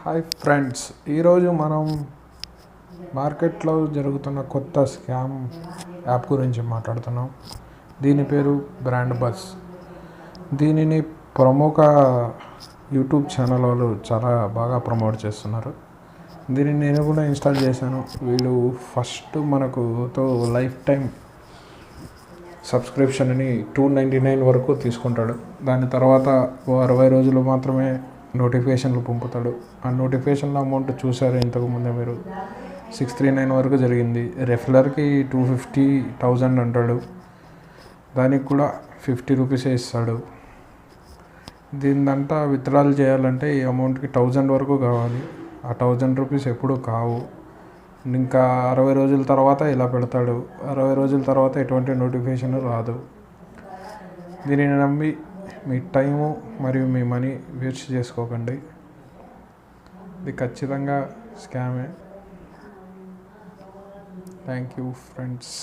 Hi friends, ఈరోజు మనం మార్కెట్లో జరుగుతున్న కొత్త స్కామ్ యాప్ గురించి మాట్లాడుతున్నాం. దీని పేరు బ్రాండ్ బజ్. దీనిని ప్రముఖ యూట్యూబ్ ఛానల్ వాళ్ళు చాలా బాగా ప్రమోట్ చేస్తున్నారు. దీనిని నేను కూడా ఇన్స్టాల్ చేశాను. వీళ్ళు ఫస్ట్ మనకు లైఫ్ టైం సబ్స్క్రిప్షన్ అని $299 వరకు తీసుకుంటాడు. దాని తర్వాత 60 రోజులు మాత్రమే నోటిఫికేషన్లు పంపుతాడు. ఆ నోటిఫికేషన్ల అమౌంట్ చూసారు ఇంతకుముందే మీరు, 639 వరకు జరిగింది. రెఫ్లర్కి 250,000 అంటాడు. దానికి కూడా 50 రూపీసే ఇస్తాడు. దీనిదంతా విత్డ్రాల్ చేయాలంటే ఈ అమౌంట్కి 1000 వరకు కావాలి. ఆ 1000 రూపీస్ ఎప్పుడు కావు. ఇంకా 60 రోజుల తర్వాత ఇలా పెడతాడు. 60 రోజుల తర్వాత ఎటువంటి నోటిఫికేషన్ రాదు. దీనిని నమ్మి మీ టైము మరియు మీ మనీ వేస్ట్ చేసుకోకండి. ఇది ఖచ్చితంగా స్కామే. Thank you friends.